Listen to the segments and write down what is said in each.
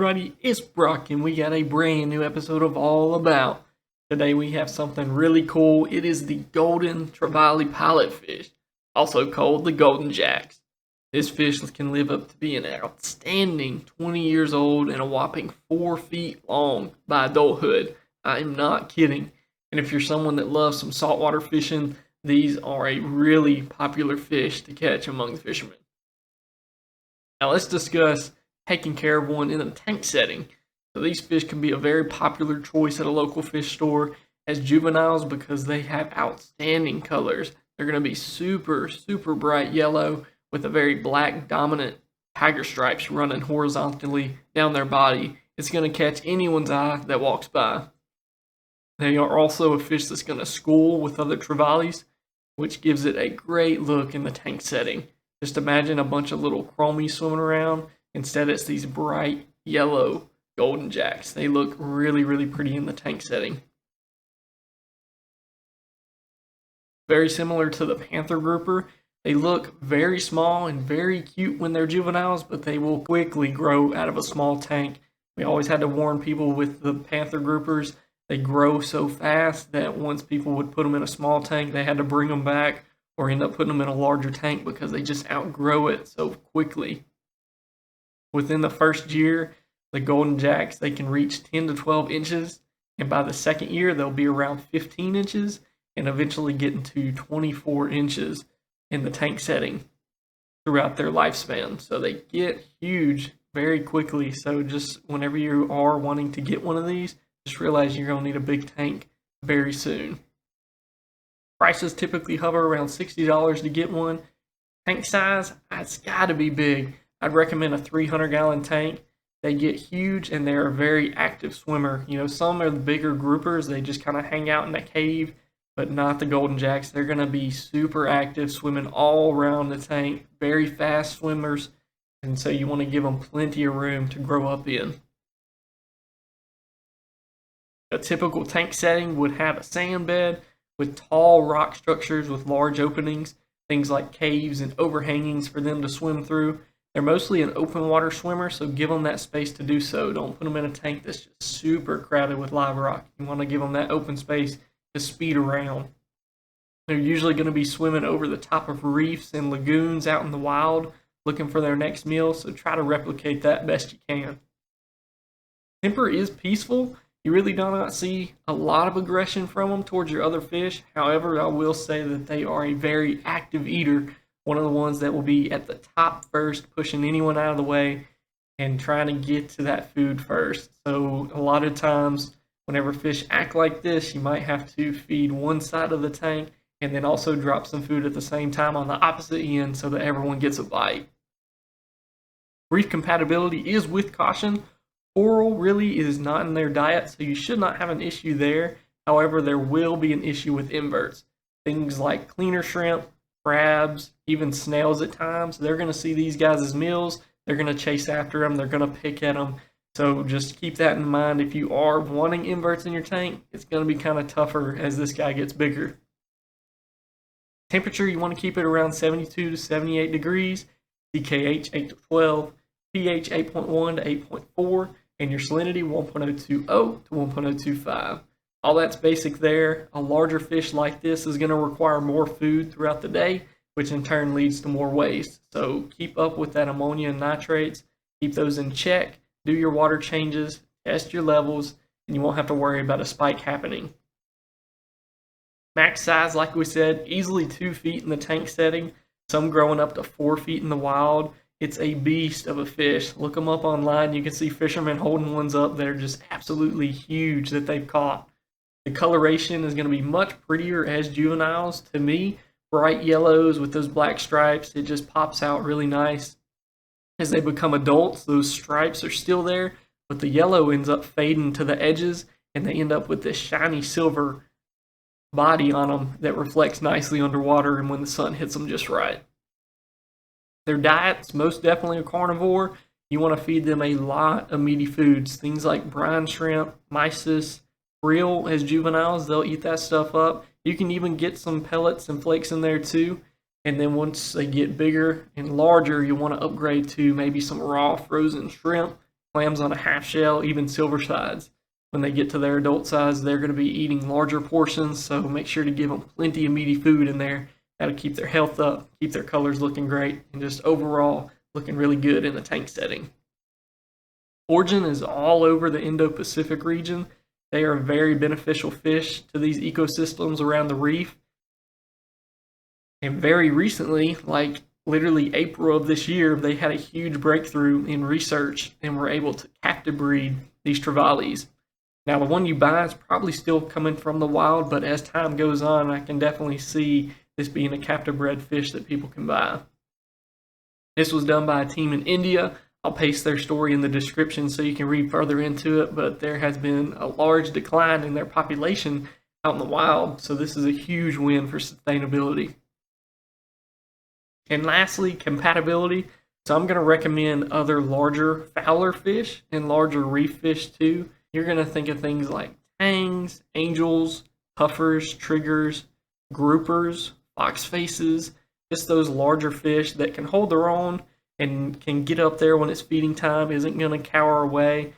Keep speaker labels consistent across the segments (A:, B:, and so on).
A: everybody, it's Brock and we got a brand new episode of All About. Today we have something really cool. It is the Golden Trevally Pilotfish, also called the Golden Jacks. This fish can live up to being an outstanding 20 years old and a whopping 4 feet long by adulthood. I am not kidding. And if you're someone that loves some saltwater fishing, these are a really popular fish to catch among the fishermen. Now let's discuss taking care of one in a tank setting. So these fish can be a very popular choice at a local fish store as juveniles because they have outstanding colors. They're going to be super bright yellow with a very black dominant tiger stripes running horizontally down their body. It's going to catch anyone's eye that walks by. They are also a fish that's going to school with other trevallies, which gives it a great look in the tank setting. Just imagine a bunch of little chromies swimming around. Instead, it's these bright yellow golden jacks. They look really pretty in the tank setting. Very similar to the panther grouper. They look very small and very cute when they're juveniles, but they will quickly grow out of a small tank. We always had to warn people with the panther groupers. They grow so fast that once people would put them in a small tank, they had to bring them back or end up putting them in a larger tank because they just outgrow it so quickly. Within the first year, the golden jacks, they can reach 10 to 12 inches, and by the second year, they'll be around 15 inches and eventually get into 24 inches in the tank setting throughout their lifespan. So they get huge very quickly. So just whenever you are wanting to get one of these, just realize you're going to need a big tank very soon. Prices typically hover around $60 to get one. Tank size, it's got to be big. I'd recommend a 300-gallon tank. They get huge and they're a very active swimmer. You know, some are the bigger groupers. They just kind of hang out in a cave, but not the golden jacks. They're going to be super active, swimming all around the tank. Very fast swimmers. And so you want to give them plenty of room to grow up in. A typical tank setting would have a sand bed with tall rock structures with large openings, things like caves and overhangings for them to swim through. They're mostly an open water swimmer, so give them that space to do so. Don't put them in a tank that's just super crowded with live rock. You want to give them that open space to speed around. They're usually going to be swimming over the top of reefs and lagoons out in the wild, looking for their next meal, so try to replicate that best you can. Temper is peaceful. You really do not see a lot of aggression from them towards your other fish. However, I will say that they are a very active eater. One of the ones that will be at the top first, pushing anyone out of the way and trying to get to that food first. So a lot of times, whenever fish act like this, you might have to feed one side of the tank and then also drop some food at the same time on the opposite end so that everyone gets a bite. Reef compatibility is with caution. Coral really is not in their diet, so you should not have an issue there. However, there will be an issue with inverts. Things like cleaner shrimp, crabs, even snails at times. They're going to see these guys as meals. They're going to chase after them. They're going to pick at them. So just keep that in mind. If you are wanting inverts in your tank, it's going to be kind of tougher as this guy gets bigger. Temperature, you want to keep it around 72 to 78 degrees. DKH 8 to 12. pH 8.1 to 8.4. And your salinity 1.020 to 1.025. All that's basic there. A larger fish like this is going to require more food throughout the day, which in turn leads to more waste. So keep up with that ammonia and nitrates. Keep those in check. Do your water changes. Test your levels. And you won't have to worry about a spike happening. Max size, like we said, easily 2 feet in the tank setting. Some growing up to 4 feet in the wild. It's a beast of a fish. Look them up online. You can see fishermen holding ones up that are just absolutely huge that they've caught. The coloration is going to be much prettier as juveniles. To me, bright yellows with those black stripes, it just pops out really nice. As they become adults, those stripes are still there, but the yellow ends up fading to the edges, and they end up with this shiny silver body on them that reflects nicely underwater and when the sun hits them just right. Their diet's most definitely a carnivore. You want to feed them a lot of meaty foods, things like brine shrimp, mysis, krill as juveniles. They'll eat that stuff up. You can even get some pellets and flakes in there too. And then once they get bigger and larger, you want to upgrade to maybe some raw frozen shrimp clams on a half shell, even silver sides. When they get to their adult size, they're going to be eating larger portions, so make sure to give them plenty of meaty food in there. That'll keep their health up, keep their colors looking great, and just overall looking really good in the tank setting. Foraging is all over the Indo-Pacific region. They are very beneficial fish to these ecosystems around the reef. And very recently, like literally April of this year, they had a huge breakthrough in research and were able to captive breed these trevallies. Now, the one you buy is probably still coming from the wild, but as time goes on, I can definitely see this being a captive bred fish that people can buy. This was done by a team in India. I'll paste their story in the description so you can read further into it, but there has been a large decline in their population out in the wild, so this is a huge win for sustainability. And lastly, compatibility. So I'm going to recommend other larger fowler fish and larger reef fish too. You're going to think of things like tangs, angels, puffers, triggers, groupers, fox faces, just those larger fish that can hold their own and can get up there when it's feeding time, isn't going to cower away,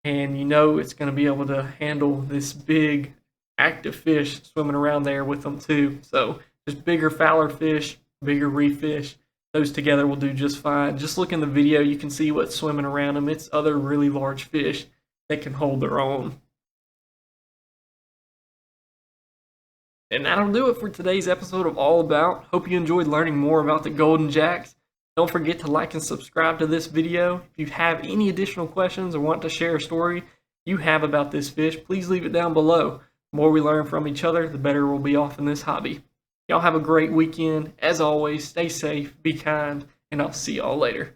A: and you know it's going to be able to handle this big active fish swimming around there with them too. So just bigger fowler fish, bigger reef fish, those together will do just fine. Just look in the video, you can see what's swimming around them. It's other really large fish that can hold their own. And that'll do it for today's episode of All About. Hope you enjoyed learning more about the Golden Jacks. Don't forget to like and subscribe to this video. If you have any additional questions or want to share a story you have about this fish, please leave it down below. The more we learn from each other, the better we'll be off in this hobby. Y'all have a great weekend. As always, stay safe, be kind, and I'll see y'all later.